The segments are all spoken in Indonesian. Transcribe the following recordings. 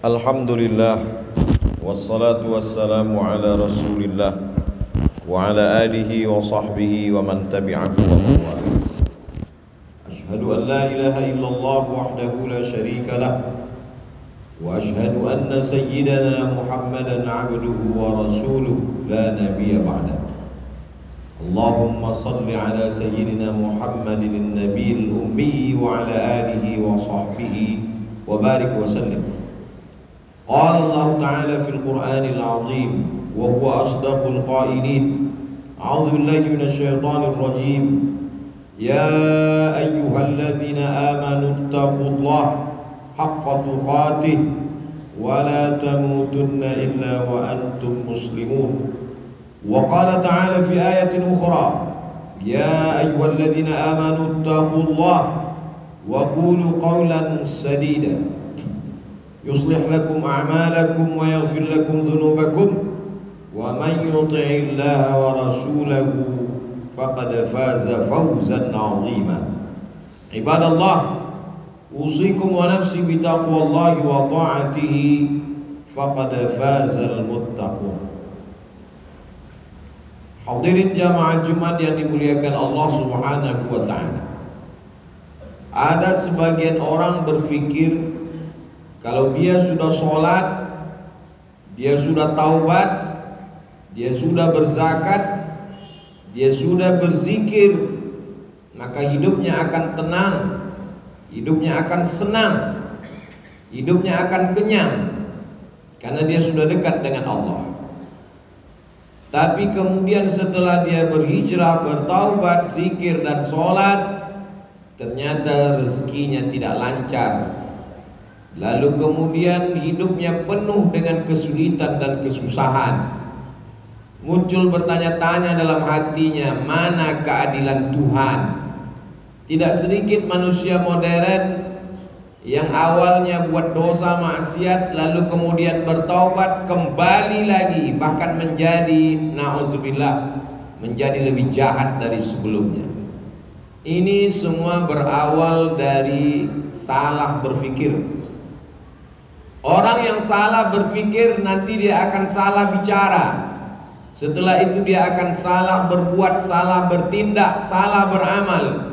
Alhamdulillah, wassalatu wassalamu ala rasulillah wa ala alihi wa sahbihi wa man tabi'ahu wa mawala. Ashhadu an la ilaha illallah wahdahu la sharika lah, wa ashhadu anna sayyidana Muhammadan abduhu wa rasuluh la nabiyya ba'dah. Allahumma salli ala sayyidina Muhammadin an-nabiyil ummi wa ala alihi wa sahbihi wa barik wa sallim. قال الله تعالى في القرآن العظيم وهو أصدق القائلين أعوذ بالله من الشيطان الرجيم يا أيها الذين آمنوا اتقوا الله حق تقاته ولا تموتن إلا وأنتم مسلمون. وقال تعالى في آية أخرى يا أيها الذين آمنوا اتقوا الله وقولوا قولا سديدا يصلح لكم أعمالكم ويغفر لكم ذنوبكم ومن يطع الله ورسوله فقد فاز فوزا عظيما. عباد الله أوصيكم ونفسي بتقوى الله وطاعته فقد فاز المتقون. Hadirin jamaah Jumat yang dimuliakan Allah Subhanahu wa taala. Ada sebagian orang berpikir kalau dia sudah sholat, dia sudah taubat, dia sudah berzakat, dia sudah berzikir, maka hidupnya akan tenang, hidupnya akan senang, hidupnya akan kenyang, karena dia sudah dekat dengan Allah. Tapi kemudian setelah dia berhijrah, bertaubat, zikir dan sholat, ternyata rezekinya tidak lancar. Lalu kemudian hidupnya penuh dengan kesulitan dan kesusahan. Muncul bertanya-tanya dalam hatinya, mana keadilan Tuhan? Tidak sedikit manusia modern yang awalnya buat dosa maksiat lalu kemudian bertaubat kembali lagi, bahkan menjadi na'udzubillah, menjadi lebih jahat dari sebelumnya. Ini semua berawal dari salah berpikir. Orang yang salah berpikir nanti dia akan salah bicara. Setelah itu dia akan salah berbuat, salah bertindak, salah beramal.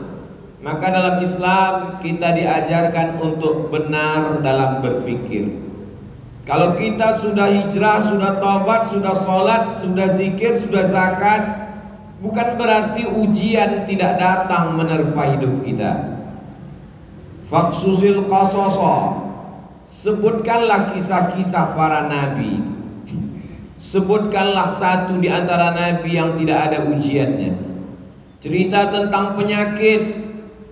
Maka dalam Islam kita diajarkan untuk benar dalam berpikir. Kalau kita sudah hijrah, sudah taubat, sudah sholat, sudah zikir, sudah zakat, bukan berarti ujian tidak datang menerpa hidup kita. Faqsusil qasasa, sebutkanlah kisah-kisah para nabi. Sebutkanlah satu di antara nabi yang tidak ada ujiannya. Cerita tentang penyakit.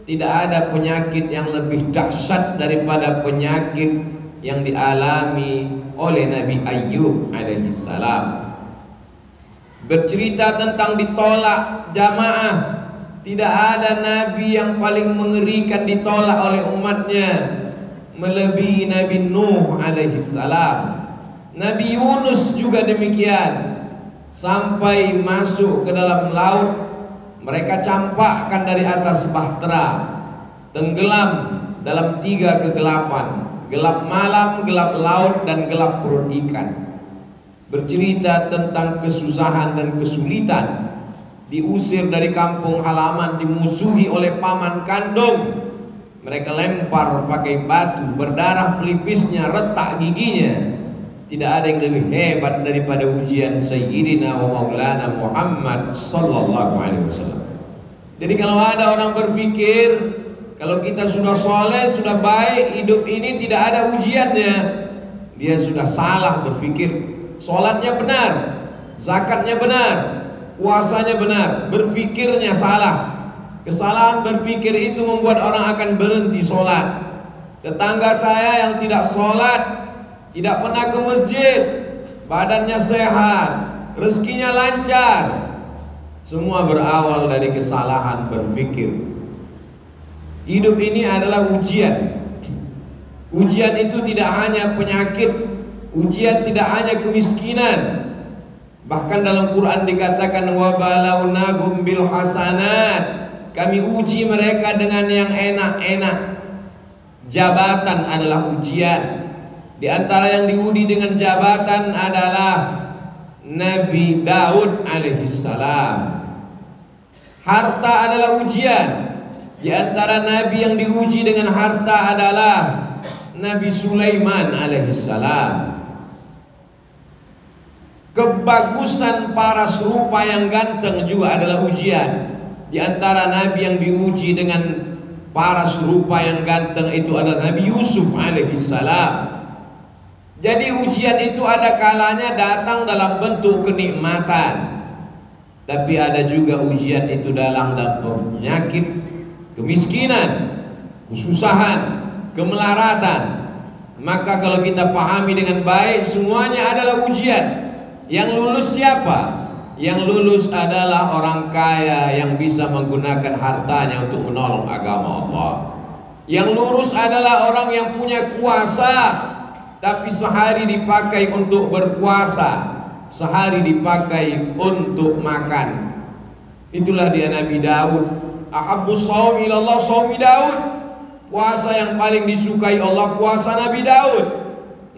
Tidak ada penyakit yang lebih dahsyat daripada penyakit yang dialami oleh Nabi Ayyub alaihissalam. Bercerita tentang ditolak jamaah. Tidak ada nabi yang paling mengerikan ditolak oleh umatnya melebihi Nabi Nuh alaihissalam. Nabi Yunus juga demikian. Sampai masuk ke dalam laut, mereka campakkan dari atas bahtera, tenggelam dalam 3 kegelapan, gelap malam, gelap laut, dan gelap perut ikan. Bercerita tentang kesusahan dan kesulitan, diusir dari kampung halaman, dimusuhi oleh paman kandung. Mereka lempar pakai batu, berdarah pelipisnya, retak giginya. Tidak ada yang lebih hebat daripada ujian Sayyidina wa Maulana Muhammad sallallahu alaihi wasallam. Jadi kalau ada orang berpikir kalau kita sudah soleh, sudah baik, hidup ini tidak ada ujiannya, dia sudah salah berpikir. Sholatnya benar, zakatnya benar, puasanya benar, berpikirnya salah. Kesalahan berpikir itu membuat orang akan berhenti sholat. Tetangga saya yang tidak sholat, tidak pernah ke masjid, badannya sehat, rezekinya lancar, semua berawal dari kesalahan berpikir. Hidup ini adalah ujian. Ujian itu tidak hanya penyakit, ujian tidak hanya kemiskinan. Bahkan dalam Quran dikatakan wa balawnahum bil hasanat, kami uji mereka dengan yang enak-enak. Jabatan adalah ujian, Di antara yang diuji dengan jabatan adalah Nabi Daud alaihissalam. Harta adalah ujian. Di antara nabi yang diuji dengan harta adalah Nabi Sulaiman alaihissalam. Kebagusan paras rupa yang ganteng juga adalah ujian. Di antara nabi yang diuji dengan paras rupa yang ganteng itu adalah Nabi Yusuf alaihissalam. Jadi ujian itu ada kalanya datang dalam bentuk kenikmatan, tapi ada juga ujian itu dalam penyakit, kemiskinan, kesusahan, kemelaratan. Maka kalau kita pahami dengan baik, semuanya adalah ujian. Yang lulus siapa? Yang lulus adalah orang kaya yang bisa menggunakan hartanya untuk menolong agama Allah. Yang lurus adalah orang yang punya kuasa, tapi sehari dipakai untuk berpuasa, sehari dipakai untuk makan. Itulah dia Nabi Daud. Ahabbus shaum ilallah shaumi Daud. Puasa yang paling disukai Allah puasa Nabi Daud.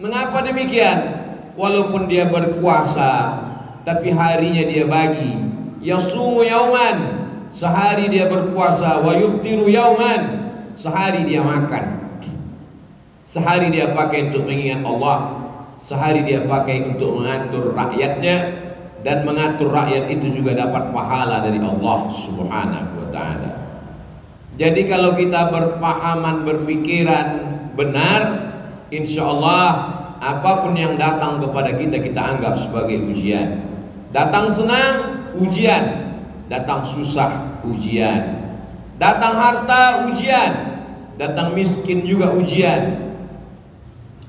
Mengapa demikian? Walaupun dia berkuasa, tapi harinya dia bagi. Yasumu yauman, sehari dia berpuasa. Wa yuftiru yauman, sehari dia makan. Sehari dia pakai untuk mengingat Allah, sehari dia pakai untuk mengatur rakyatnya, dan mengatur rakyat itu juga dapat pahala dari Allah Subhanahu wa ta'ala. Jadi kalau kita berpahaman, berpikiran benar, insya Allah apapun yang datang kepada kita, kita anggap sebagai ujian. Datang senang, ujian. Datang susah, ujian. Datang harta, ujian. Datang miskin juga ujian.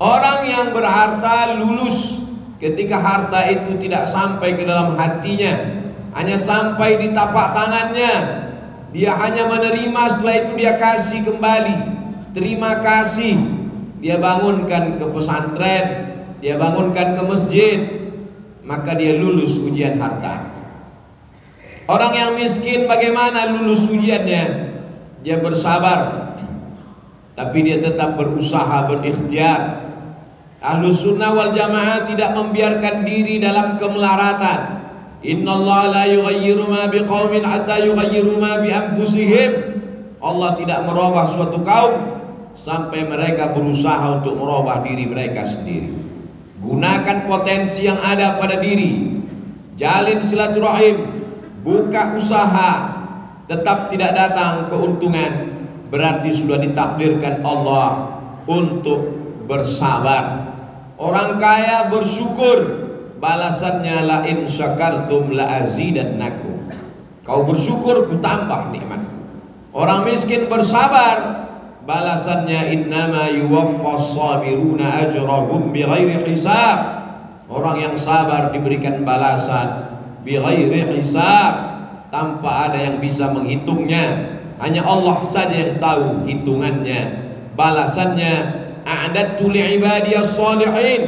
Orang yang berharta lulus ketika harta itu tidak sampai ke dalam hatinya, hanya sampai di tapak tangannya. Dia hanya menerima, setelah itu dia kasih kembali. Terima kasih. Dia bangunkan ke pesantren, dia bangunkan ke masjid, maka dia lulus ujian harta. Orang yang miskin bagaimana lulus ujiannya? Dia bersabar, tapi dia tetap berusaha, berikhtiar. Ahlus sunnah wal jamaah tidak membiarkan diri dalam kemelaratan. Innallaha la yughayyiru ma biqaumin hatta yughayyiru ma bi anfusihim. Allah tidak merubah suatu kaum sampai mereka berusaha untuk merubah diri mereka sendiri. Gunakan potensi yang ada pada diri. Jalin silaturahim, buka usaha. Tetap tidak datang keuntungan, berarti sudah ditakdirkan Allah untuk bersabar. Orang kaya bersyukur, balasannya la in syakartum la azidannakum. Kau bersyukur, ku tambah nikmat. Orang miskin bersabar, balasannya innama yuwaffas sabiruna ajrahum bighairi hisab. Orang yang sabar diberikan balasan bighairi hisab, tanpa ada yang bisa menghitungnya. Hanya Allah saja yang tahu hitungannya. Balasannya a'dadtu li'ibadiyas shalihin,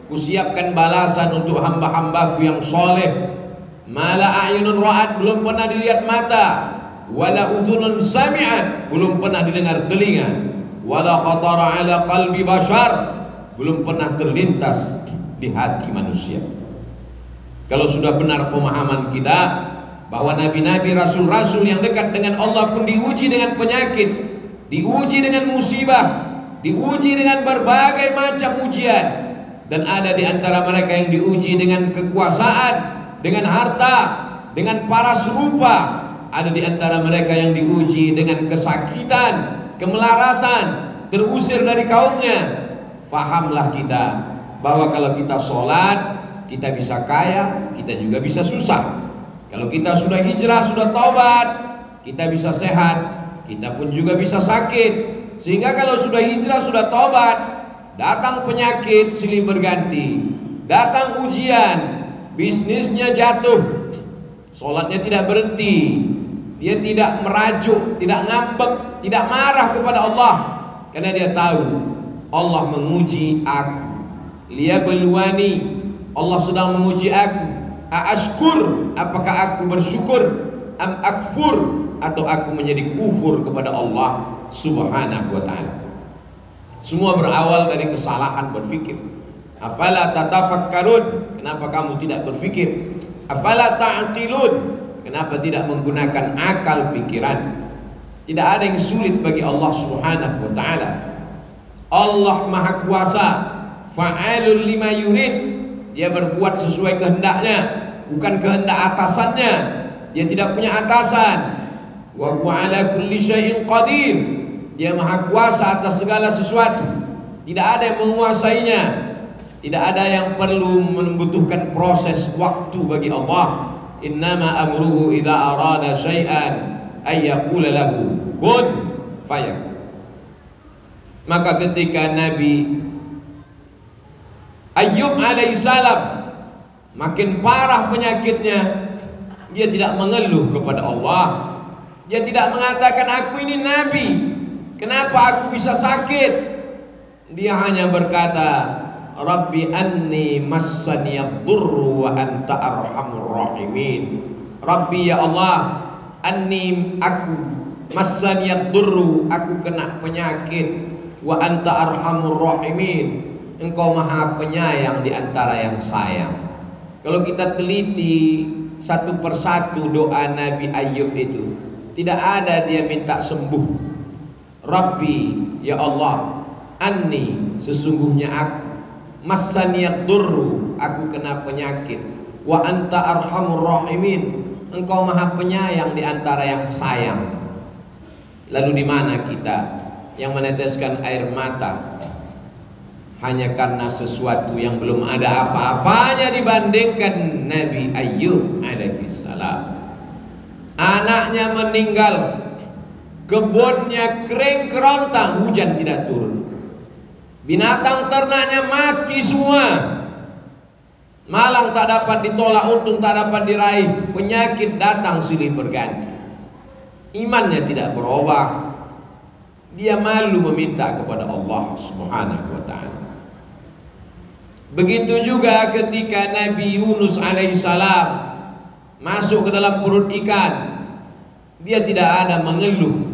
kusiapkan balasan untuk hamba-hambaku yang soleh. Mala a'yunun ra'at, belum pernah dilihat mata. Wala udhunun sami'at, belum pernah didengar telinga. Wala khatara ala qalbi bashar, belum pernah terlintas di hati manusia. Kalau sudah benar pemahaman kita bahwa nabi-nabi, rasul-rasul yang dekat dengan Allah pun diuji dengan penyakit, diuji dengan musibah, diuji dengan berbagai macam ujian. Dan ada di antara mereka yang diuji dengan kekuasaan, dengan harta, dengan paras rupa. Ada di antara mereka yang diuji dengan kesakitan, kemelaratan, terusir dari kaumnya. Fahamlah kita bahwa kalau kita sholat, kita bisa kaya, kita juga bisa susah. Kalau kita sudah hijrah, sudah taubat, kita bisa sehat, kita pun juga bisa sakit. Sehingga kalau sudah hijrah, sudah taubat, datang penyakit silih berganti, datang ujian, bisnisnya jatuh, sholatnya tidak berhenti, dia tidak merajuk, tidak ngambek, tidak marah kepada Allah, karena dia tahu Allah menguji aku. Liyabluwani, Allah sedang menguji aku. Aashkur, apakah aku bersyukur? Am akfur, atau aku menjadi kufur kepada Allah Subhanahu wa ta'ala. Semua berawal dari kesalahan berfikir. Afala tatafakkarun, kenapa kamu tidak berfikir? Afala ta'qilun, kenapa tidak menggunakan akal pikiran? Tidak ada yang sulit bagi Allah Subhanahu wa taala. Allah Maha Kuasa, fa'alul lima yurid. Dia berbuat sesuai kehendaknya, bukan kehendak atasannya. Dia tidak punya atasan. Wa huwa ala kulli syai'in qadir. Dia Maha Kuasa atas segala sesuatu. Tidak ada yang menguasainya. Tidak ada yang perlu membutuhkan proses waktu bagi Allah. Innama amruhu idza arada syai'an ay yaqula lahu kun fayakun. Maka ketika Nabi Ayyub alaihissalam makin parah penyakitnya, dia tidak mengeluh kepada Allah. Dia tidak mengatakan aku ini nabi, kenapa aku bisa sakit? Dia hanya berkata, Rabbi anni massaniyad durru wa anta arhamur rahimin. Rabbi ya Allah, anni aku massaniyad durru, aku kena penyakit, wa anta arhamur rahimin, engkau maha penyayang di antara yang sayang. Kalau kita teliti satu persatu doa Nabi Ayyub itu, tidak ada dia minta sembuh. Rabbi ya Allah, anni sesungguhnya aku, massaniyad durru aku kena penyakit, wa anta arhamur rahimin, engkau maha penyayang di antara yang sayang. Lalu di mana kita yang meneteskan air mata hanya karena sesuatu yang belum ada apa-apanya dibandingkan Nabi Ayyub alaihissalam? Anaknya meninggal, kebunnya kering kerontang, hujan tidak turun, binatang ternaknya mati semua, malang tak dapat ditolak, untung tak dapat diraih, penyakit datang silih berganti. Imannya tidak berubah. Dia malu meminta kepada Allah Subhanahu wa ta'ala. Begitu juga ketika Nabi Yunus alaihissalam masuk ke dalam perut ikan, dia tidak ada mengeluh,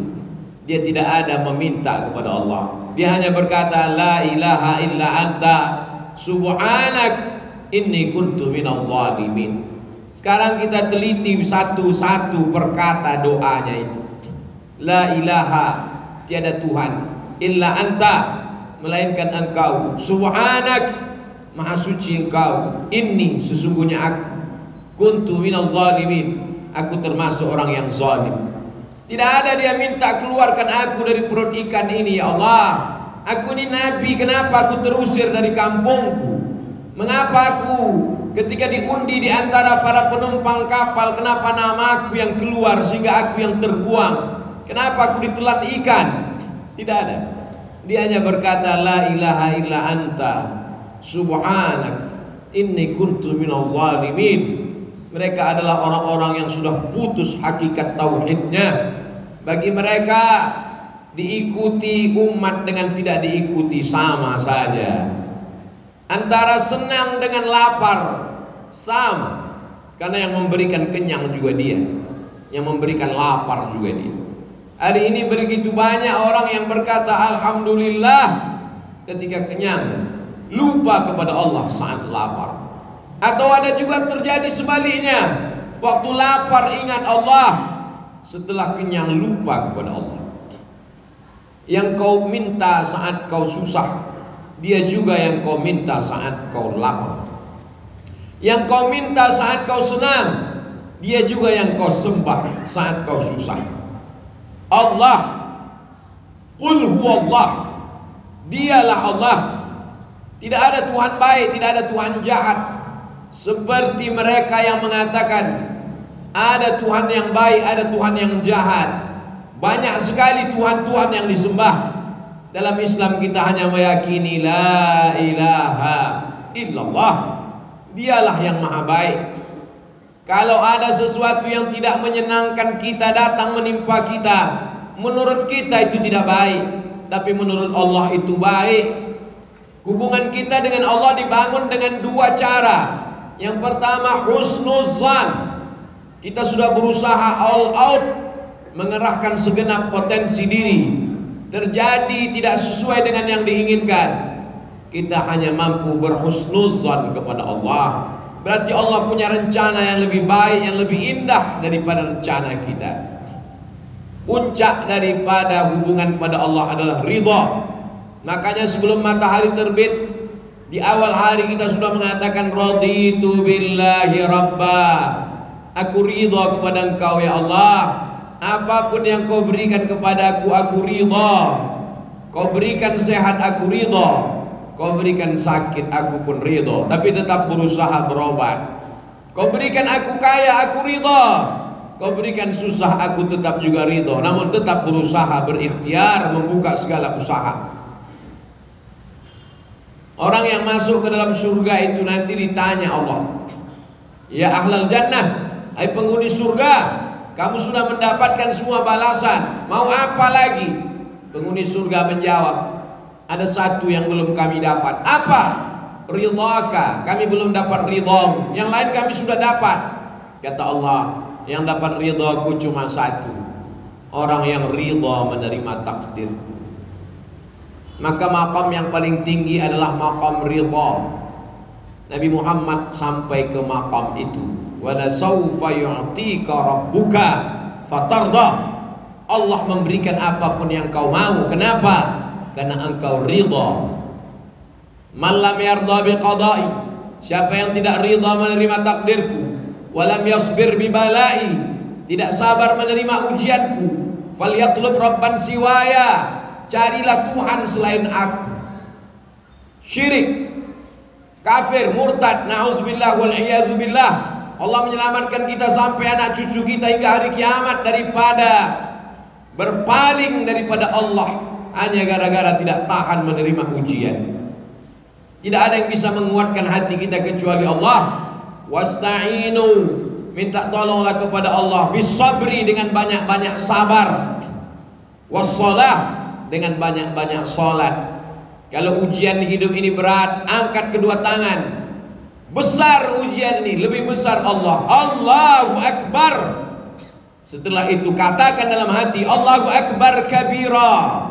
dia tidak ada meminta kepada Allah. Dia hanya berkata, la ilaha illa anta subhanak inni kuntu minadh dhalimin. Sekarang kita teliti satu-satu perkata doanya itu. La ilaha, tiada Tuhan, illa anta, melainkan engkau, subhanak, maha suci engkau, inni, sesungguhnya aku, kuntu minadh dhalimin, aku termasuk orang yang zalim. Tidak ada dia minta keluarkan aku dari perut ikan ini, ya Allah. Aku ini nabi, kenapa aku terusir dari kampungku? Mengapa aku ketika diundi di antara para penumpang kapal, kenapa namaku yang keluar sehingga aku yang terbuang? Kenapa aku ditelan ikan? Tidak ada. Dia hanya berkata, la ilaha illa anta subhanak inni kuntu minadh dhalimin. Mereka adalah orang-orang yang sudah putus hakikat tauhidnya. Bagi mereka diikuti umat dengan tidak diikuti sama saja. Antara senang dengan lapar sama, karena yang memberikan kenyang juga dia, yang memberikan lapar juga dia. Hari ini begitu banyak orang yang berkata alhamdulillah ketika kenyang, lupa kepada Allah saat lapar. Atau ada juga terjadi sebaliknya, waktu lapar ingat Allah, setelah kenyang lupa kepada Allah. Yang kau minta saat kau susah, dia juga yang kau minta saat kau lapar. Yang kau minta saat kau senang, dia juga yang kau sembah saat kau susah. Allah, qul huwallah, dialah Allah. Tidak ada Tuhan baik, tidak ada Tuhan jahat. Seperti mereka yang mengatakan ada Tuhan yang baik, ada Tuhan yang jahat. Banyak sekali Tuhan-Tuhan yang disembah. Dalam Islam kita hanya meyakini la ilaha illallah, dialah yang maha baik. Kalau ada sesuatu yang tidak menyenangkan kita datang menimpa kita, menurut kita itu tidak baik, tapi menurut Allah itu baik. Hubungan kita dengan Allah dibangun dengan dua cara. Yang pertama husnuzan, kita sudah berusaha all out, mengerahkan segenap potensi diri terjadi tidak sesuai dengan yang diinginkan, kita hanya mampu berhusnuzon kepada Allah. Berarti Allah punya rencana yang lebih baik, yang lebih indah daripada rencana kita. Puncak daripada hubungan pada Allah adalah ridha. Makanya sebelum matahari terbit, di awal hari kita sudah mengatakan raditu billahi rabba. Aku ridha kepada Engkau ya Allah. Apapun yang Kau berikan kepadaku, aku ridha. Kau berikan sehat, aku ridha. Kau berikan sakit, aku pun ridha. Tapi tetap berusaha berobat. Kau berikan aku kaya, aku ridha. Kau berikan susah, aku tetap juga ridha. Namun tetap berusaha, berikhtiar, membuka segala usaha. Orang yang masuk ke dalam surga itu nanti ditanya Allah, ya ahlal jannah, hai penghuni surga, kamu sudah mendapatkan semua balasan, mau apa lagi? Penghuni surga menjawab, ada satu yang belum kami dapat. Apa? Ridhaka. Kami belum dapat ridhamu. Yang lain kami sudah dapat. Kata Allah, yang dapat ridhaku cuma satu, orang yang ridha menerima takdirku. Maka maqam yang paling tinggi adalah maqam ridha. Nabi Muhammad sampai ke maqam itu. Wala sawfa yu'tika rabbuka fatarda. Allah memberikan apapun yang kau mau. Kenapa? Karena engkau ridha. Man lam yarda biqada'i, siapa yang tidak ridha menerima takdirku, walam yasbir bibalai, tidak sabar menerima ujianku, falyatlub rabban siwaya, carilah Tuhan selain aku. Syirik, kafir, murtad, na'udzubillah wal iyazubillah. Allah menyelamatkan kita sampai anak cucu kita hingga hari kiamat daripada berpaling daripada Allah hanya gara-gara tidak tahan menerima ujian. Tidak ada yang bisa menguatkan hati kita kecuali Allah. Wasta'inu, minta tolonglah kepada Allah, bisabri, dengan banyak-banyak sabar, wassalah, dengan banyak-banyak salat. Kalau ujian hidup ini berat, angkat kedua tangan. Besar ujian ini, lebih besar Allah. Allahu Akbar. Setelah itu katakan dalam hati, Allahu Akbar kabira.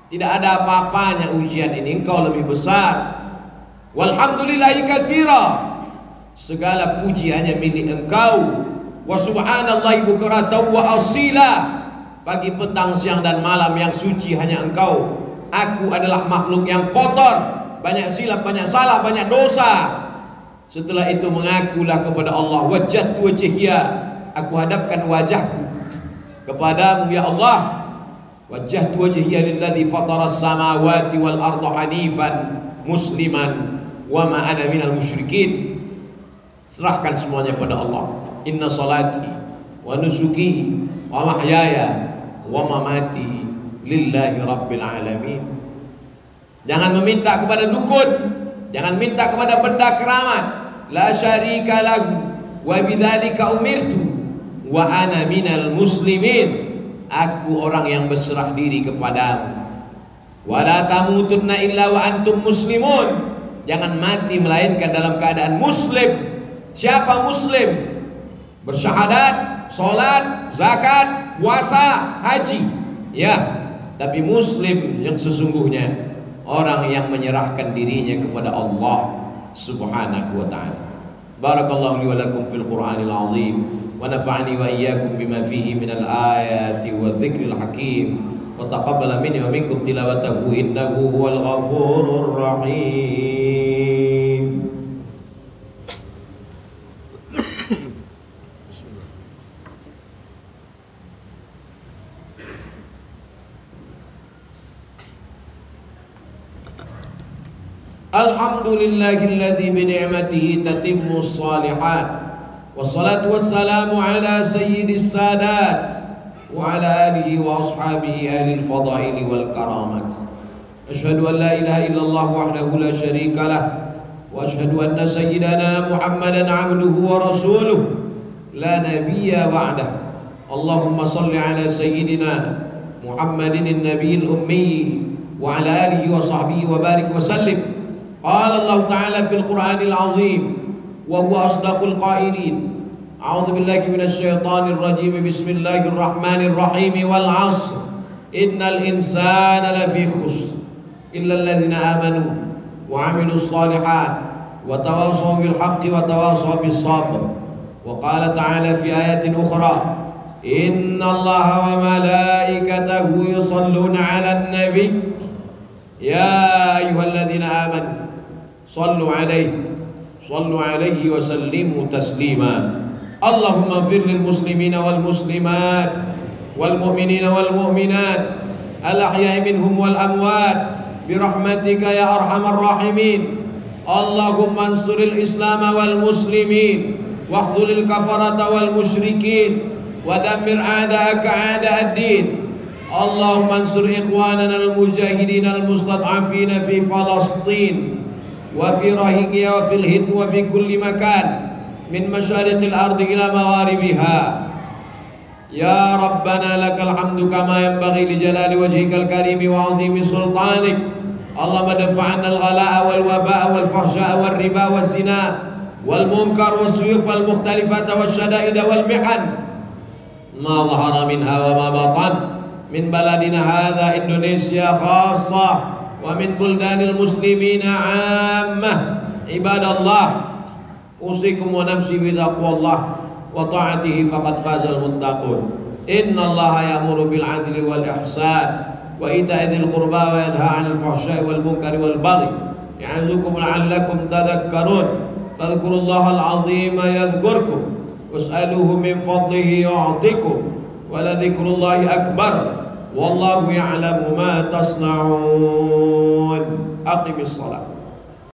Tidak ada apa-apanya ujian ini, engkau lebih besar. Walhamdulillahi katsira, segala puji hanya milik engkau. Wa subhanallahi bukratan wa asila, pagi, petang, siang dan malam yang suci hanya engkau. Aku adalah makhluk yang kotor, banyak silap, banyak salah, banyak dosa. Setelah itu mengakulah kepada Allah, wajjahtu wajhiya, aku hadapkan wajahku kepadamu ya Allah. Wajjahtu wajhiya lilladzi fataras samawati wal arda hanifan musliman wa ma ana minal musyrikin. Serahkan semuanya pada Allah. Inna salati wa nusuki wa mahyaya wa mamati lillahi rabbil alamin. Jangan meminta kepada dukun, jangan minta kepada benda keramat. La syarika lahu wa bidzalika umirtu wa ana minal muslimin. Aku orang yang berserah diri kepadamu. Wa la tamutunna illa wa antum muslimun. Jangan mati melainkan dalam keadaan muslim. Siapa muslim? Bersyahadat, sholat, zakat, puasa, haji. Ya, tapi muslim yang sesungguhnya orang yang menyerahkan dirinya kepada Allah Subhanahu wa ta'ala. Barakallahu li wa lakum fil Qur'anil azim wa nafa'ani wa iyyakum bima fihi minal ayati wa dzikril hakim wa taqabbala minni wa minkum tilawatahu innahu huwal ghafurur rahim. Alhamdulillahilladzi bi ni'matihi tatimmus shalihat. Wassalatu wassalamu ala sayyidis sadat wa ala alihi wa ashabihi ahlil fadaili wal karamat. Asyhadu an la ilaha illallah wahdahu la syarika lah wa asyhadu anna sayyidana Muhammadan abduhu wa rasuluh la nabiyya ba'dah. Allahumma salli ala sayyidina Muhammadin an-nabiyil ummi wa ala alihi wa sahbihi wa barik wa sallim. Qala Allah Ta'ala fil Qur'anil azim wa huwa asdaqul qailin. A'udzu billahi minasy syaithanir rajim. Bismillahirrahmanirrahim. Wal 'ashr innal insana lafi khusr illa alladhina amanu wa 'amilus shalihat wa tawassaw bil haqqi wa tawassaw bis sabr. Wa qala ta'ala fi ayatin ukhra, inna Allaha wa malaikatahu yusalluna 'alan nabi ya ayyuhalladzina amanu sallu 'alaihi wa sallimu taslima. Allahumma ighfir lil muslimina wal muslimat wal mu'minina wal mu'minat al ahya'i minhum wal amwat bi rahmatika ya arhamar rahimin. Allahumma ansuril islam wal muslimin wahdhulil kafarata wal musyrikin wa dammir a'da'aka a'da'ad-din. Allahumma ansur ikhwanana al mujahidin al mustad'afin fi Falastin wa fi Rohingya wa fil Hind wa fi kulli makan min masyariqil ardi ila magharibiha. Ya Rabbana lakal hamdu kama yanbaghi li jalali wajhikal karimi wa 'azimi sultanik. Allahumma dafa'na al-ghala'a wal waba'a wal fahsya'a wal riba wal zina wal munkar wal suyuf wal mukhtalifata wal syada'ida wal mihan ma zahara minha wa ma batan min baladina hadha Indonesia khassah wa min buldanil muslimina 'ammah. Ibadallah, usikum wa nafsi bi taqwallah wa ta'atihi faqad fazal muttaqun. Innallaha ya'muru bil 'adli wal ihsan wa ita'i dzil qurba wa yanha 'anil fahsya'i wal munkari wal baghi ya'idzukum la'allakum tadhakkarun. Fadhkurullaha al-'azima yadhkurkum was'aluhu min fadlihi yu'tikum wa la dzikrullahi akbar wallahu ya'lamu ma tasna'un. Aqimis shalah.